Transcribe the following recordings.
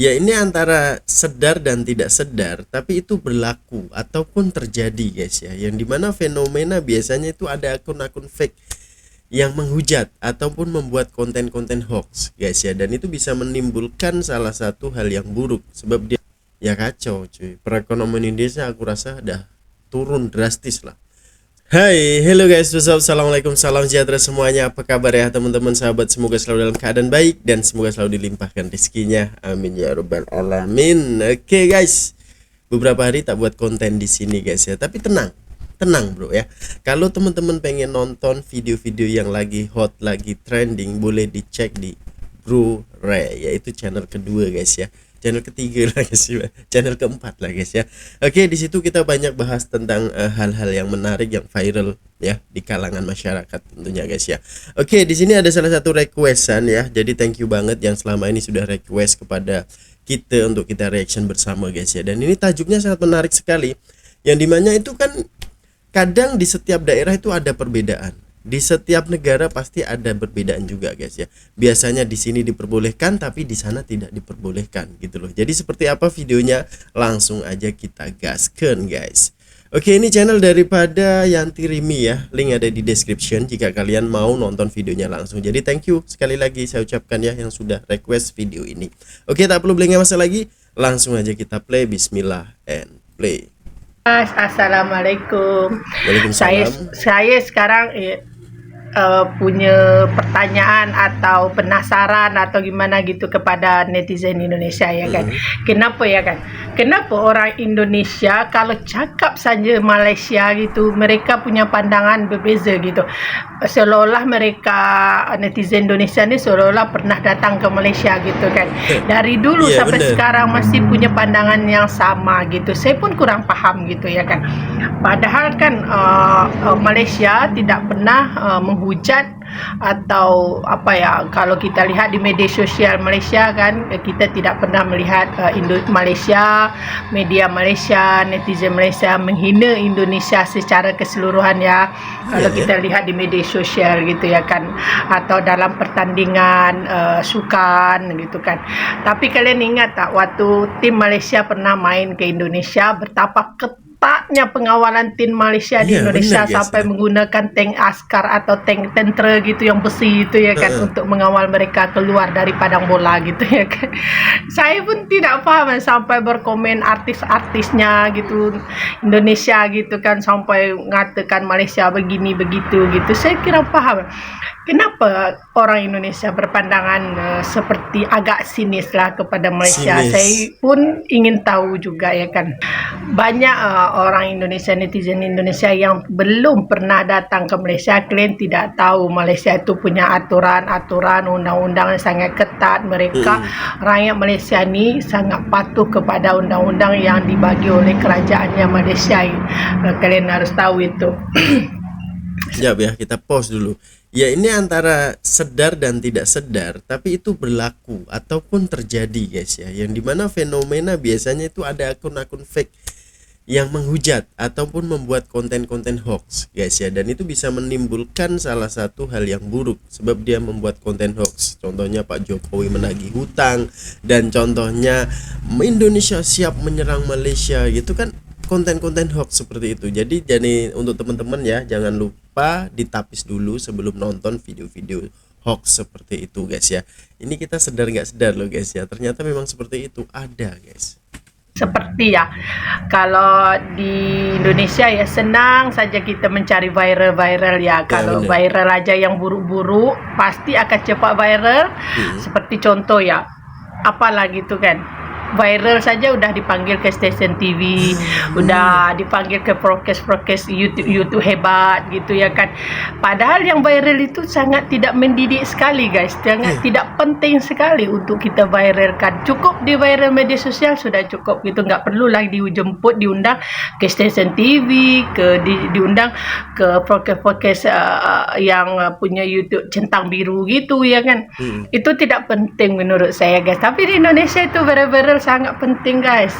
Ya ini antara sedar dan tidak sedar, tapi itu berlaku ataupun terjadi guys ya. Yang dimana fenomena biasanya itu ada akun-akun fake yang menghujat ataupun membuat konten-konten hoax guys ya. Dan itu bisa menimbulkan salah satu hal yang buruk. Sebab dia ya kacau cuy. Perekonomian Indonesia aku rasa udah turun drastis lah. Hai, hello guys, what's up? Assalamualaikum, salam sejahtera semuanya. Apa kabar ya teman-teman sahabat? Semoga selalu dalam keadaan baik dan semoga selalu dilimpahkan rezekinya. Amin ya robbal alamin. Oke guys, beberapa hari tak buat konten di sini guys ya. Tapi tenang, tenang bro ya. Kalau teman-teman pengen nonton video-video yang lagi hot, lagi trending, boleh dicek di Bro Ray, yaitu channel kedua guys ya. Channel ketiga lah guys ya. Channel keempat lah guys ya. Oke, di situ kita banyak bahas tentang hal-hal yang menarik yang viral ya di kalangan masyarakat tentunya guys ya. Oke, di sini ada salah satu requestan ya. Jadi thank you banget yang selama ini sudah request kepada kita untuk kita reaction bersama guys ya. Dan ini tajuknya sangat menarik sekali. Yang dimana itu kan kadang di setiap daerah itu ada perbedaan. Di setiap negara pasti ada perbedaan juga guys ya. Biasanya di sini diperbolehkan tapi di sana tidak diperbolehkan gitu loh. Jadi seperti apa videonya? Langsung aja kita gaskan guys. Oke, ini channel daripada Yanti Rimi ya. Link ada di description jika kalian mau nonton videonya langsung. Jadi thank you sekali lagi saya ucapkan ya yang sudah request video ini. Oke, tak perlu beli masa lagi. Langsung aja kita play. Bismillah and play. Mas, Assalamualaikum. Waalaikumsalam. Saya sekarang punya pertanyaan atau penasaran atau gimana gitu kepada netizen Indonesia ya kan. Kenapa ya kan? Kenapa orang Indonesia kalau cakap saja Malaysia gitu mereka punya pandangan berbeza gitu. Seolah-olah mereka netizen Indonesia ni seolah-olah pernah datang ke Malaysia gitu kan. Dari dulu Iya, sampai bener. sekarang masih punya pandangan yang sama gitu. Saya pun kurang paham gitu ya kan. Padahal kan Malaysia tidak pernah menghujat atau apa ya, kalau kita lihat di media sosial Malaysia kan kita tidak pernah melihat Malaysia, media Malaysia, netizen Malaysia menghina Indonesia secara keseluruhan ya. Kalau kita lihat di media sosial gitu ya kan, atau dalam pertandingan sukan gitu kan. Tapi kalian ingat tak waktu tim Malaysia pernah main ke Indonesia, betapa ketatnya pengawalan tim Malaysia di Iya, Indonesia bener, guys, sampai ya. menggunakan tank askar atau tank tentera gitu yang besi itu ya kan, untuk mengawal mereka keluar dari padang bola gitu ya kan. Saya pun tidak paham sampai berkomen artis-artisnya gitu Indonesia gitu kan, sampai mengatakan Malaysia begini begitu gitu. Saya kira paham kenapa orang Indonesia berpandangan seperti agak sinis lah kepada Malaysia. Sinis. Saya pun ingin tahu juga ya kan. Banyak orang Indonesia, netizen Indonesia yang belum pernah datang ke Malaysia, kalian tidak tahu Malaysia itu punya aturan-aturan, undang-undang yang sangat ketat. Mereka rakyat Malaysia ni sangat patuh kepada undang-undang yang dibagi oleh kerajaannya Malaysia. Kalian harus tahu itu. Sekejap ya, kita pause dulu. Ya ini antara sedar dan tidak sedar, tapi itu berlaku ataupun terjadi guys ya. Yang dimana fenomena biasanya itu ada akun-akun fake yang menghujat ataupun membuat konten-konten hoax guys ya. Dan itu bisa menimbulkan salah satu hal yang buruk sebab dia membuat konten hoax. Contohnya Pak Jokowi menagih hutang, dan contohnya Indonesia siap menyerang Malaysia gitu kan. Konten-konten hoax seperti itu. Jadi untuk teman-teman ya, jangan lupa ditapis dulu sebelum nonton video-video hoax seperti itu guys ya. Ini kita sedar nggak sedar loh guys ya. Ternyata memang seperti itu ada guys. Seperti ya, kalau di Indonesia ya senang saja kita mencari viral-viral ya. Kalau bener. viral aja yang buruk-buruk pasti akan cepat viral. Seperti contoh ya, apalagi itu kan, viral saja udah dipanggil ke stasiun TV, udah dipanggil ke prokes YouTube hebat gitu ya kan. Padahal yang viral itu sangat tidak mendidik sekali guys, tidak penting sekali untuk kita viralkan. Cukup di viral media sosial sudah cukup gitu, nggak perlu lagi dijemput, diundang ke stasiun TV, diundang ke prokes yang punya YouTube centang biru gitu ya kan. Itu tidak penting menurut saya guys. Tapi di Indonesia itu viral sangat penting guys.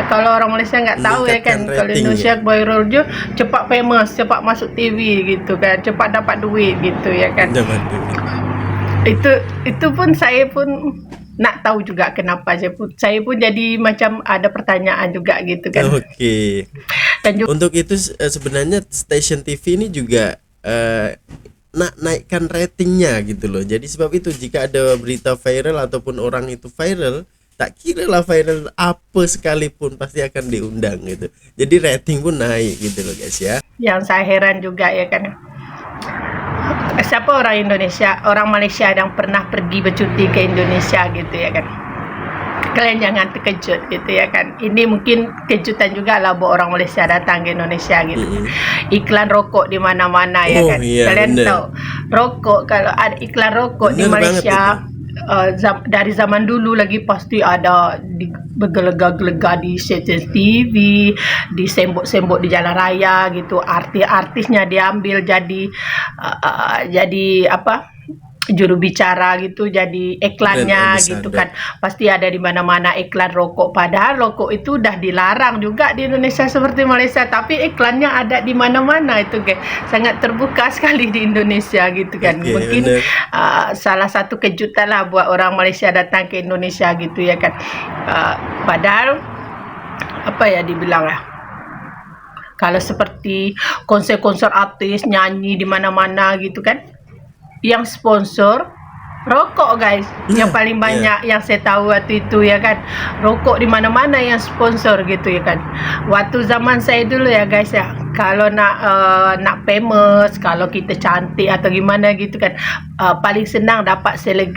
Kalau orang Malaysia nggak tahu ya kan, kalau Indonesia viral je cepat famous, cepat masuk TV gitu kan, cepat dapat duit gitu ya kan. Itu pun saya pun nak tahu juga kenapa. Saya pun jadi macam ada pertanyaan juga gitu kan. Oke. Dan juga Untuk itu sebenarnya stasiun TV ini juga naikkan ratingnya gitu loh. Jadi sebab itu jika ada berita viral ataupun orang itu viral, tak kira lah viral apa sekalipun pasti akan diundang gitu. Jadi rating pun naik gitu loh guys ya. yang saya heran juga ya kan, siapa orang Indonesia, orang Malaysia yang pernah pergi bercuti ke Indonesia gitu ya kan. Kalian jangan terkejut gitu ya kan. Ini mungkin kejutan juga lah buat orang Malaysia datang ke Indonesia gitu. Iklan rokok di mana-mana ya Oh kan. iya, Kalian bener. tahu rokok, kalau ada iklan rokok di Bener banget Malaysia itu. dari zaman dulu lagi pasti ada bergelegak-gelegak di stasiun TV, disembok-sembok di jalan raya gitu. Artis-artisnya diambil jadi apa? Juru bicara gitu, jadi iklannya Brand gitu ambassador. kan. Pasti ada di mana-mana iklan rokok, padahal rokok itu udah dilarang juga di Indonesia seperti Malaysia, tapi iklannya ada di mana-mana itu guys. Sangat terbuka sekali di Indonesia gitu kan. Oke, Mungkin bener. salah satu kejutan lah buat orang Malaysia datang ke Indonesia gitu ya kan. Padahal apa ya dibilang ya, kalau seperti konser-konser artis nyanyi di mana-mana gitu kan, yang sponsor rokok guys, yang paling banyak yang saya tahu waktu itu ya kan, rokok di mana-mana yang sponsor gitu ya kan. Waktu zaman saya dulu ya guys ya, kalau nak famous, kalau kita cantik atau gimana gitu kan, paling senang dapat sales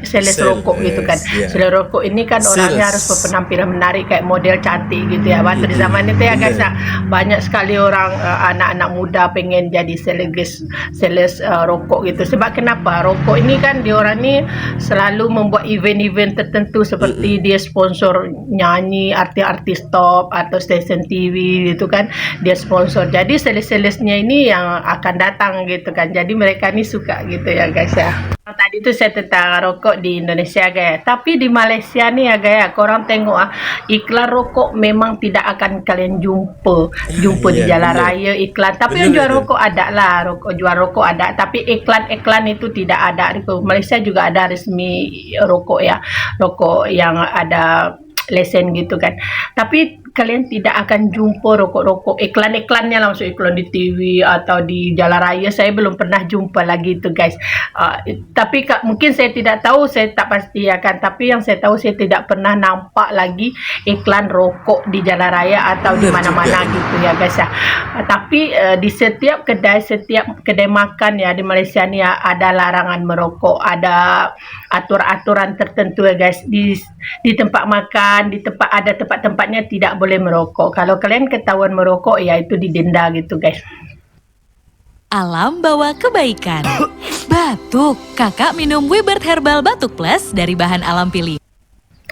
Sales, rokok gitu kan. yes, ya. Sales rokok ini kan orangnya harus Sales. berpenampilan menarik kayak model cantik gitu ya. Waktu di zaman itu ya guys ya, banyak sekali orang anak-anak muda pengen jadi sales rokok gitu. Sebab kenapa? Rokok ini kan dia orang ni selalu membuat event-event tertentu, seperti dia sponsor nyanyi, artis-artis top atau stesen TV gitu kan, dia sponsor. Jadi sales-salesnya ini yang akan datang gitu kan. Jadi mereka ni suka gitu ya guys ya. Tadi tu saya tentang rokok di Indonesia guys. Tapi di Malaysia ni ya guys, korang tengok iklan rokok memang tidak akan kalian jumpa di Iya, jalan bener. raya iklan. Tapi Bener yang jual itu. rokok ada lah, jual rokok ada. Tapi iklan-iklan itu tidak ada. Di Malaysia juga ada resmi rokok ya, rokok yang ada lesen gitu kan. Tapi kalian tidak akan jumpa rokok-rokok iklan-iklannya lah, maksud iklan di TV atau di jalan raya. Saya belum pernah jumpa lagi itu guys. Tapi mungkin saya tidak tahu, saya tak pasti ya kan. Tapi yang saya tahu, saya tidak pernah nampak lagi iklan rokok di jalan raya atau di Bener mana-mana juga. gitu ya guys ya. Tapi di setiap kedai makan ya di Malaysia ni ya, ada larangan merokok, ada aturan-aturan tertentu ya guys. Di tempat makan, di tempat-tempatnya tidak boleh merokok. Kalau kalian ketahuan merokok, ya itu didenda gitu guys. Alam bawa kebaikan. Batuk, kakak minum Wibert Herbal Batuk Plus dari bahan alam pilih.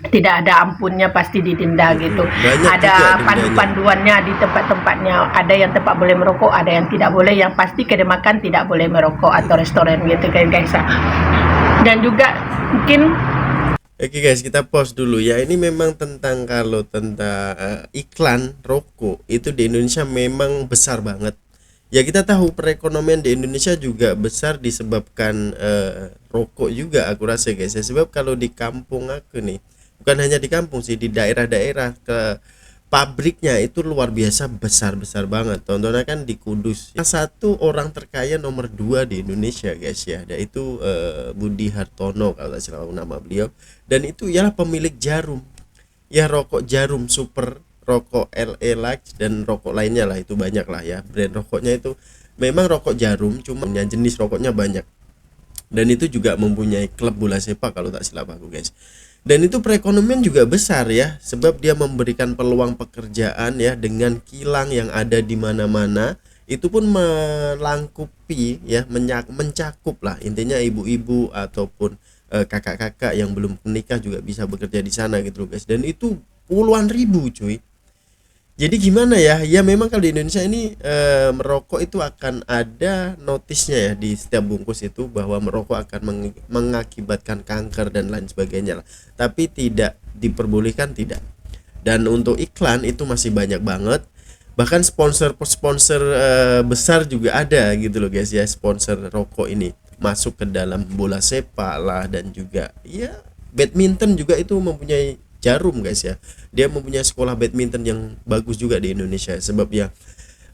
Tidak ada ampunnya, pasti didenda gitu. Banyak juga Ada dendanya. pandu-panduannya di tempat-tempatnya. Ada yang tempat boleh merokok, ada yang tidak boleh. Yang pasti kedai makan tidak boleh merokok atau restoran gitu kan guys. Dan juga mungkin Oke guys, kita pause dulu ya. Ini memang tentang iklan rokok itu di Indonesia memang besar banget. Ya kita tahu perekonomian di Indonesia juga besar disebabkan rokok juga, aku rasa guys ya. Sebab kalau di kampung aku nih, bukan hanya di kampung sih, di daerah-daerah ke pabriknya itu luar biasa besar banget. Contohnya kan di Kudus, satu orang terkaya nomor 2 di Indonesia guys ya, yaitu Budi Hartono kalau tidak salah nama beliau. Dan itu ialah pemilik Jarum ya, rokok Jarum Super, rokok LA Lux dan rokok lainnya lah, itu banyak lah ya brand rokoknya. Itu memang rokok Jarum, cuma jenis rokoknya banyak. Dan itu juga mempunyai klub bola sepak kalau tak silap aku guys. Dan itu perekonomian juga besar ya, sebab dia memberikan peluang pekerjaan ya, dengan kilang yang ada di mana-mana. Itu pun melangkupi ya, mencakup lah intinya ibu-ibu ataupun kakak-kakak yang belum menikah juga bisa bekerja di sana gitu loh guys. Dan itu puluhan ribu cuy. Jadi gimana ya? Ya memang kalau di Indonesia ini merokok itu akan ada notisnya ya di setiap bungkus itu, bahwa merokok akan mengakibatkan kanker dan lain sebagainya lah. Tapi tidak diperbolehkan, tidak. Dan untuk iklan itu masih banyak banget. Bahkan sponsor besar juga ada gitu loh guys ya, sponsor rokok ini masuk ke dalam bola sepak lah, dan juga ya badminton juga itu mempunyai Jarum guys ya. Dia mempunyai sekolah badminton yang bagus juga di Indonesia, sebab ya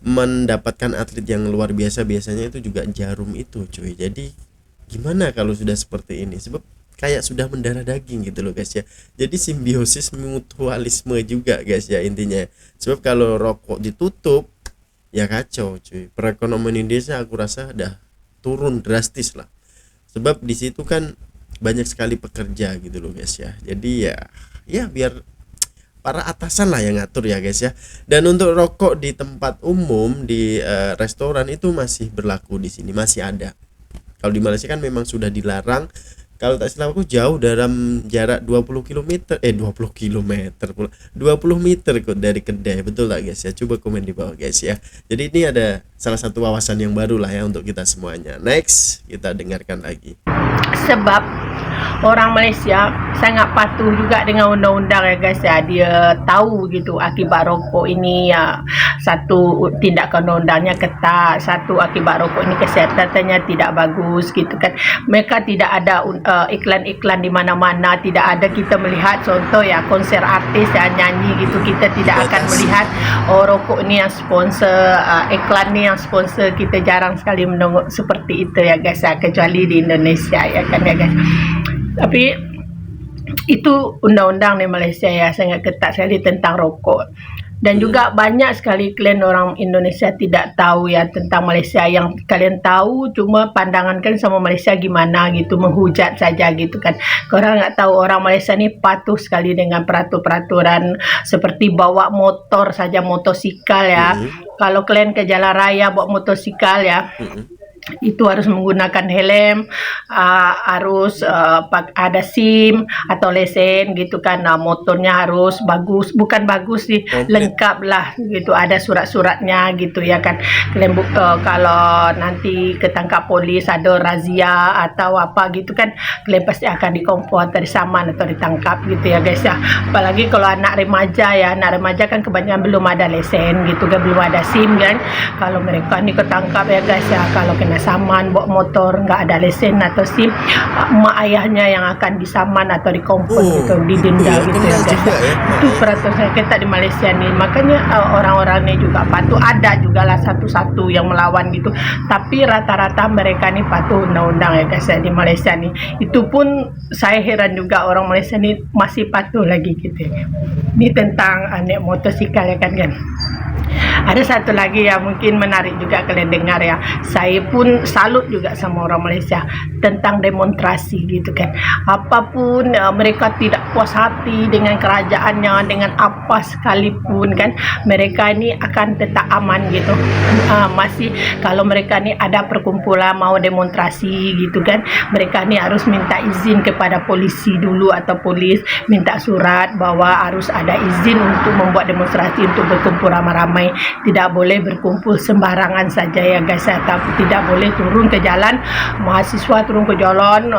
mendapatkan atlet yang luar biasa biasanya itu juga Jarum itu cuy. Jadi gimana kalau sudah seperti ini, sebab kayak sudah mendarah daging gitu loh guys ya. Jadi simbiosis mutualisme juga guys ya intinya. Sebab kalau rokok ditutup ya kacau cuy, perekonomian Indonesia aku rasa udah turun drastis lah, sebab di situ kan banyak sekali pekerja gitu loh guys ya. Jadi ya biar para atasan lah yang ngatur ya guys ya. Dan untuk rokok di tempat umum di restoran itu masih berlaku di sini, masih ada. Kalau di Malaysia kan memang sudah dilarang. Kalau tak silap aku jauh dalam jarak 20 km 20 km pula 20 meter kok dari kedai, betul tak guys ya? Coba komen di bawah guys ya. Jadi ini ada salah satu wawasan yang baru lah ya untuk kita semuanya. Next kita dengarkan lagi. Sebab orang Malaysia sangat patuh juga dengan undang-undang ya guys ya. Dia tahu gitu akibat rokok ini ya, satu tindakan undang-undangnya ketat, satu akibat rokok ini kesehatannya tidak bagus gitu kan. Mereka tidak ada iklan-iklan di mana-mana, tidak ada kita melihat contoh ya konser artis ya nyanyi gitu, kita tidak akan melihat rokok ini yang sponsor, iklan ini yang sponsor. Kita jarang sekali mendengar seperti itu ya guys ya, kecuali di Indonesia ya kan ya guys. Tapi itu undang-undang di Malaysia ya sangat ketat sekali tentang rokok. Dan juga banyak sekali kalian orang Indonesia tidak tahu ya tentang Malaysia. Yang kalian tahu cuma pandangan kalian sama Malaysia gimana gitu, menghujat saja gitu kan. Korang nggak tahu orang Malaysia ni patuh sekali dengan peraturan seperti bawa motor saja, motosikal ya. Kalau kalian ke jalan raya bawa motosikal ya, itu harus menggunakan helm, harus ada SIM atau lesen gitu kan. Motornya harus bagus, bukan bagus sih, lengkap lah gitu, ada surat-suratnya gitu ya kan. Kalian kalau nanti ketangkap polis ada razia atau apa gitu kan, kalian pasti akan dikonfront, disaman atau ditangkap gitu ya guys ya. Apalagi kalau anak remaja ya, anak remaja kan kebanyakan belum ada lesen gitu kan, belum ada SIM kan. Kalau mereka ni ketangkap ya guys ya, kalau kena saman bawa motor nggak ada lesen atau SIM, mak ayahnya yang akan disaman atau dikompon gitu, didenda gitu ya guys. Itu peraturan saya ketat di Malaysia nih, makanya orang-orang ini juga patuh. Ada juga lah satu-satu yang melawan gitu, tapi rata-rata mereka nih patuh undang-undang ya guys ya di Malaysia nih. Itu pun saya heran juga orang Malaysia nih masih patuh lagi gitu ya. Ini tentang naik motosikal ya kan. Ada satu lagi yang mungkin menarik juga kalian dengar ya. Saya pun salut juga sama orang Malaysia tentang demonstrasi gitu kan. Apapun mereka tidak puas hati dengan kerajaannya, dengan apa sekalipun kan, mereka ini akan tetap aman gitu. Masih kalau mereka ni ada perkumpulan mau demonstrasi gitu kan, mereka ni harus minta izin kepada polisi dulu atau polis, minta surat bahwa harus ada izin untuk membuat demonstrasi, untuk berkumpul ramai-ramai. Tidak boleh berkumpul sembarangan saja ya guys, tapi tidak boleh turun ke jalan, mahasiswa turun ke jalan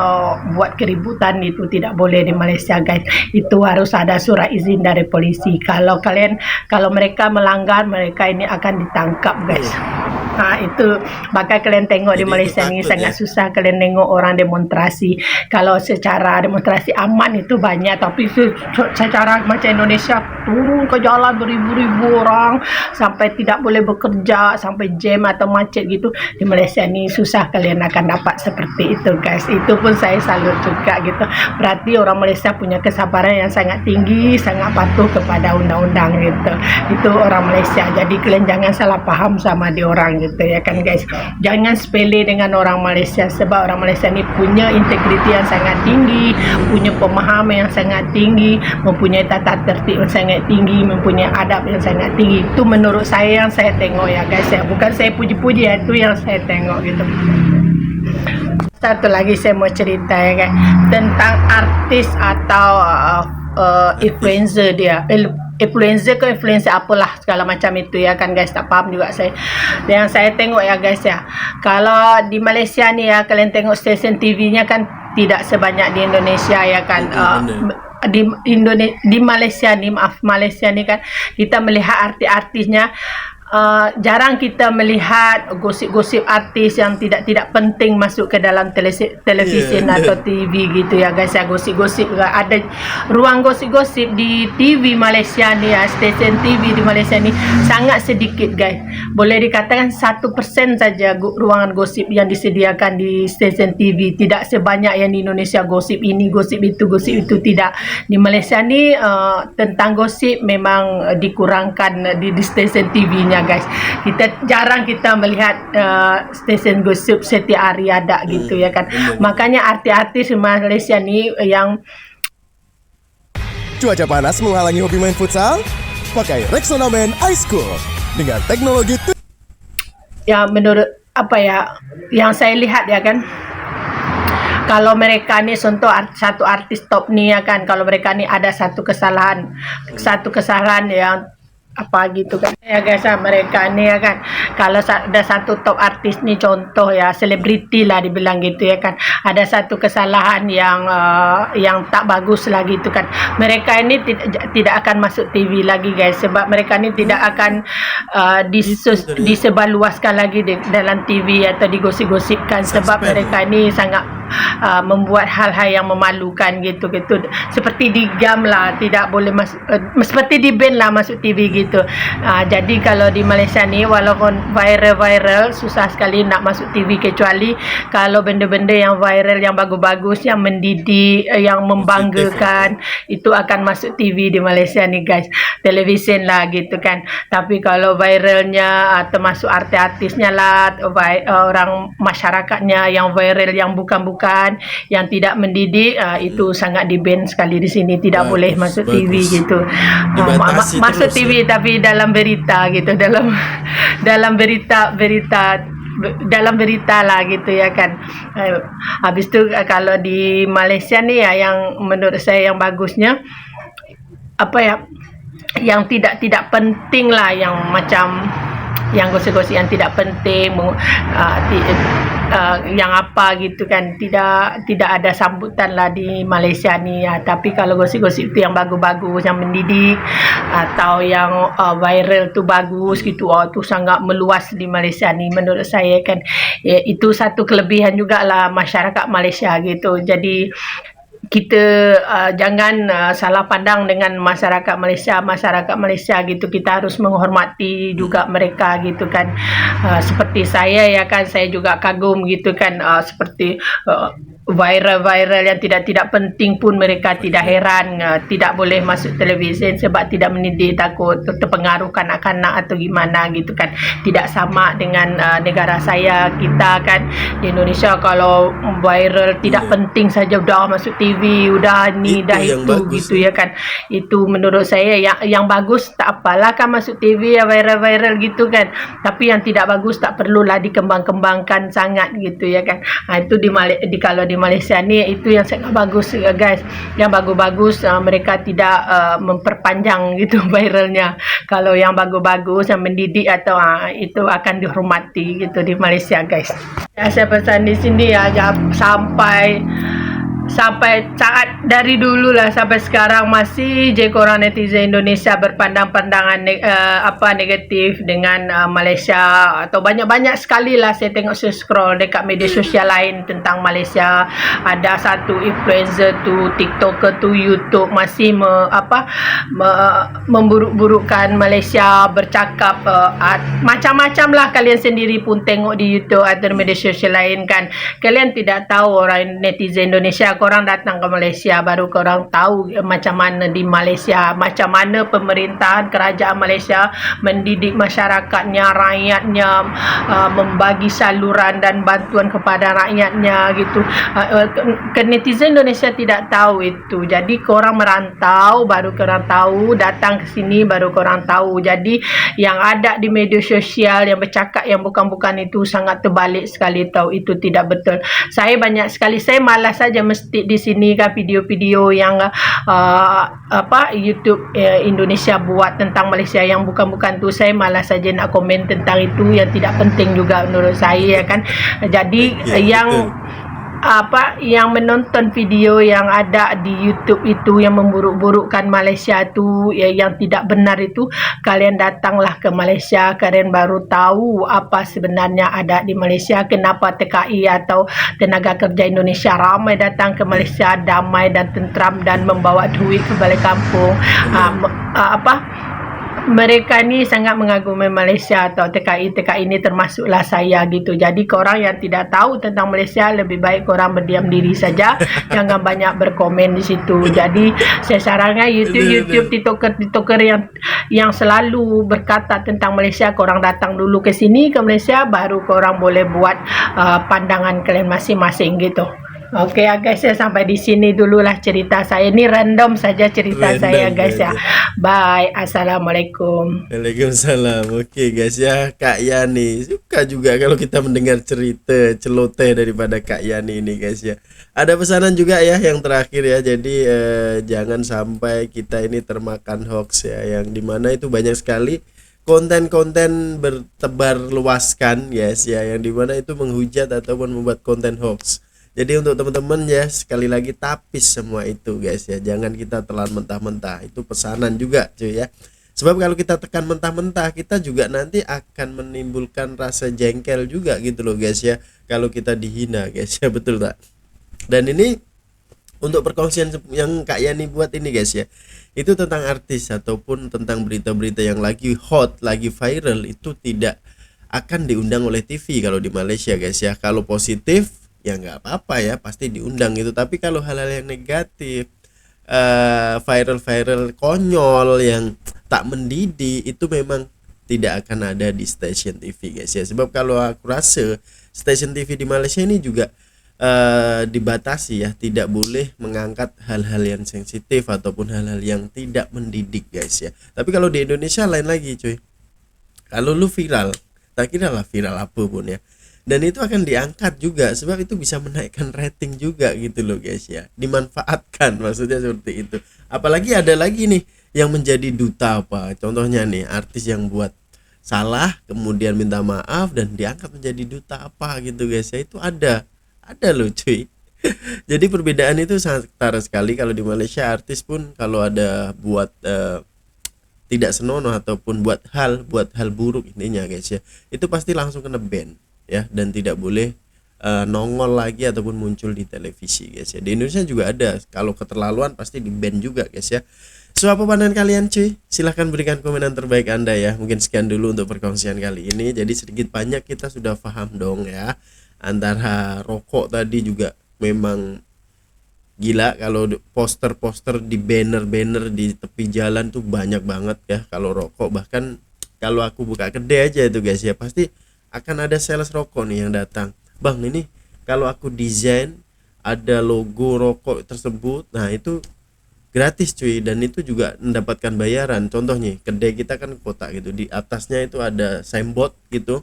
buat keributan, itu tidak boleh di Malaysia guys. Itu harus ada surat izin dari polisi. Kalau mereka melanggar, mereka ini akan ditangkap guys. Itu maka kalian tengok. Jadi di Malaysia ini sangat susah kalian tengok orang demonstrasi. Kalau secara demonstrasi aman itu banyak, tapi secara macam Indonesia turun ke jalan beribu-ribu orang sampai tidak boleh bekerja, sampai jam atau macet gitu, di Malaysia ini susah kalian akan dapat seperti itu guys. Itu pun saya salut juga gitu. Berarti orang Malaysia punya kesabaran yang sangat tinggi, sangat patuh kepada undang-undang gitu. Itu orang Malaysia. Jadi kalian jangan salah paham sama di orang gitu ya kan guys. Jangan sepele dengan orang Malaysia, sebab orang Malaysia ni punya integriti yang sangat tinggi, punya pemahaman yang sangat tinggi, mempunyai tata tertib yang sangat tinggi, mempunyai adab yang sangat tinggi. Itu menurut saya yang saya tengok ya guys ya. Bukan saya puji-puji ya, itu yang saya tengok gitu. Satu lagi saya mau cerita ya guys, tentang artis atau influencer dia. Influencer apalah segala macam itu ya kan guys, tak paham juga saya. Yang saya tengok ya guys ya, kalau di Malaysia ni ya, kalian tengok stesen TV-nya kan tidak sebanyak di Indonesia ya kan. Di Malaysia ni, Malaysia ni kan kita melihat artis-artisnya jarang kita melihat gosip-gosip artis yang tidak penting masuk ke dalam televisi atau TV gitu ya guys ya. Gosip-gosip, ada ruang gosip-gosip di TV Malaysia ni ya, stesen TV di Malaysia ni sangat sedikit guys. Boleh dikatakan 1% saja ruangan gosip yang disediakan di stesen TV. Tidak sebanyak yang di Indonesia, gosip ini, gosip itu tidak. Di Malaysia ni tentang gosip memang dikurangkan di stesen TV-nya guys. Jarang kita melihat stesen gosip setiap hari ada gitu ya kan. Makanya artis-artis Malaysia ni yang Cuaca panas menghalangi hobi main futsal? Pakai Rexona Man Ice Cool dengan teknologi ya, menurut apa ya yang saya lihat ya kan, kalau mereka ni contoh satu artis top ni ya kan, kalau mereka ni ada satu kesalahan yang apa gitu kan ya guys, mereka ni ya kan, kalau ada satu top artis ni contoh ya, selebriti lah dibilang gitu ya kan, ada satu kesalahan yang tak bagus lah gitu kan, mereka ini tidak akan masuk TV lagi guys, sebab mereka ni tidak akan disebarluaskan lagi dalam TV atau digosip-gosipkan, sebab mereka ini sangat membuat hal-hal yang memalukan gitu seperti digam lah, tidak boleh masuk, seperti di ban lah masuk TV gitu. Jadi kalau di Malaysia ni walaupun viral susah sekali nak masuk TV, kecuali kalau benda-benda yang viral, yang bagus-bagus, yang mendidik, yang membanggakan, itu akan masuk TV di Malaysia ni guys, televisyen lah gitu kan. Tapi kalau viralnya termasuk artis-artisnya lah, orang masyarakatnya yang viral, yang bukan, yang tidak mendidik, itu sangat di-ban sekali di sini, tidak boleh masuk TV gitu. Masuk TV tapi dalam berita gitu, dalam berita lah gitu ya kan. Habis tu kalau di Malaysia ni ya, yang menurut saya yang bagusnya apa ya, yang tidak penting lah, yang macam yang gosip-gosip yang tidak penting, yang apa gitu kan, tidak ada sambutan lah di Malaysia ni ya. Tapi kalau gosip-gosip itu yang bagus-bagus, yang mendidik, atau yang viral tu bagus gitu, tu sangat meluas di Malaysia ni menurut saya kan. Itu satu kelebihan jugalah masyarakat Malaysia gitu. Jadi kita jangan salah pandang dengan masyarakat Malaysia gitu. Kita harus menghormati juga mereka gitu kan. Seperti saya ya kan, saya juga kagum gitu kan, seperti viral yang tidak penting pun mereka tidak heran, tidak boleh masuk televisyen sebab tidak mendidik, takut terpengaruh kanak-kanak atau gimana gitu kan. Tidak sama dengan negara kita kan, di Indonesia kalau viral tidak penting saja udah masuk TV, udah ni dah itu gitu ya kan. Itu menurut saya yang bagus tak apalah kan masuk TV ya, viral gitu kan. Tapi yang tidak bagus tak perlulah dikembang-kembangkan sangat gitu ya kan. Itu kalau di Malaysia ni itu yang sangat bagus guys. Yang bagus-bagus mereka tidak memperpanjang gitu viralnya. Kalau yang bagus-bagus, yang mendidik atau itu akan dihormati gitu di Malaysia guys. Ya, saya pesan di sini ya, sampai saat dari dulu lah sampai sekarang masih je korang netizen Indonesia berpandang-pandangan negatif dengan Malaysia, atau banyak sekali lah saya tengok, saya scroll dekat media sosial lain tentang Malaysia. Ada satu influencer tu, TikToker tu, YouTube masih memburuk-burukkan Malaysia, bercakap macam-macam lah. Kalian sendiri pun tengok di YouTube atau media sosial lain kan. Kalian tidak tahu, orang netizen Indonesia, korang datang ke Malaysia baru korang tahu macam mana di Malaysia, macam mana pemerintahan kerajaan Malaysia mendidik masyarakatnya, rakyatnya, membagi saluran dan bantuan kepada rakyatnya gitu. Netizen Indonesia tidak tahu itu. Jadi korang merantau baru korang tahu, datang ke sini baru korang tahu. Jadi yang ada di media sosial yang bercakap yang bukan-bukan itu sangat terbalik sekali tahu. Itu tidak betul. Saya banyak sekali, saya malas saja mesti di sini kan video-video yang YouTube Indonesia buat tentang Malaysia yang bukan-bukan tu. Saya malas saja nak komen tentang itu yang tidak penting juga menurut saya kan. Jadi yang menonton video yang ada di YouTube itu yang memburuk-burukkan Malaysia tu, yang tidak benar itu, kalian datanglah ke Malaysia, kalian baru tahu apa sebenarnya ada di Malaysia, kenapa TKI atau tenaga kerja Indonesia ramai datang ke Malaysia, damai dan tentram dan membawa duit ke balik kampung. Mereka ni sangat mengagumi Malaysia, atau TKI ini termasuklah saya gitu. Jadi korang yang tidak tahu tentang Malaysia, lebih baik korang berdiam diri saja, jangan banyak berkomen di situ. Jadi saya sarankan YouTube TikToker yang selalu berkata tentang Malaysia, korang datang dulu ke sini, ke Malaysia, baru korang boleh buat pandangan kalian masing-masing gitu. Oke ya guys ya, sampai di sini dululah cerita saya. Ini random saja cerita saya guys ya. Bye. Assalamualaikum. Waalaikumsalam. Oke guys ya, Kak Yani suka juga kalau kita mendengar cerita celoteh daripada Kak Yani ini guys ya. Ada pesanan juga ya yang terakhir ya. Jadi jangan sampai kita ini termakan hoax ya, yang dimana itu banyak sekali konten-konten bertebar luaskan guys ya, yang dimana itu menghujat ataupun membuat konten hoax. Jadi untuk teman-teman ya, sekali lagi tapis semua itu guys ya, jangan kita telan mentah-mentah. Itu pesanan juga cuy ya. Sebab kalau kita tekan mentah-mentah, kita juga nanti akan menimbulkan rasa jengkel juga gitu loh guys ya, kalau kita dihina guys ya, betul tak? Dan ini untuk perkongsian yang Kak Yani buat ini guys ya, itu tentang artis ataupun tentang berita-berita yang lagi hot, lagi viral, itu tidak akan diundang oleh TV kalau di Malaysia guys ya. Kalau positif ya nggak apa-apa ya, pasti diundang gitu. Tapi kalau hal-hal yang negatif, viral konyol yang tak mendidik, itu memang tidak akan ada di stasiun TV guys ya. Sebab kalau aku rasa stasiun TV di Malaysia ini juga dibatasi ya, tidak boleh mengangkat hal-hal yang sensitif ataupun hal-hal yang tidak mendidik guys ya. Tapi kalau di Indonesia lain lagi cuy. Kalau lu viral, tak kira lah viral apa pun ya, dan itu akan diangkat juga, sebab itu bisa menaikkan rating juga gitu loh guys ya. Dimanfaatkan, maksudnya seperti itu. Apalagi ada lagi nih yang menjadi duta apa, contohnya nih artis yang buat salah kemudian minta maaf dan diangkat menjadi duta apa gitu guys ya. Itu ada loh cuy. Jadi perbedaan itu sangat ketara sekali. Kalau di Malaysia artis pun kalau ada buat tidak senonoh ataupun buat hal buruk intinya guys ya, itu pasti langsung kena ban ya, dan tidak boleh nongol lagi ataupun muncul di televisi guys ya. Di Indonesia juga ada, kalau keterlaluan pasti di ban juga guys ya. So apa pandangan kalian cuy? Silahkan berikan komentar terbaik Anda ya. Mungkin sekian dulu untuk perkongsian kali ini. Jadi sedikit banyak kita sudah paham dong ya, antara rokok tadi juga memang gila. Kalau poster-poster di banner-banner di tepi jalan tuh banyak banget ya kalau rokok. Bahkan kalau aku buka kedai aja itu guys ya, pasti akan ada sales rokok nih yang datang. Bang, ini kalau aku desain ada logo rokok tersebut, nah itu gratis cuy, dan itu juga mendapatkan bayaran. Contohnya kedai kita kan kotak gitu, di atasnya itu ada signboard gitu,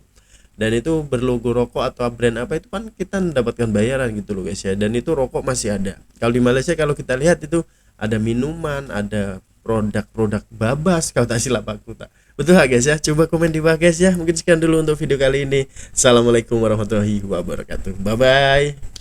dan itu berlogo rokok atau brand apa, itu kan kita mendapatkan bayaran gitu loh guys ya. Dan itu rokok masih ada. Kalau di Malaysia kalau kita lihat itu ada minuman, ada produk-produk babas kalau tak silap aku tak. Betul gak guys ya? Coba komen di bawah guys ya. Mungkin sekian dulu untuk video kali ini. Assalamualaikum warahmatullahi wabarakatuh. Bye bye.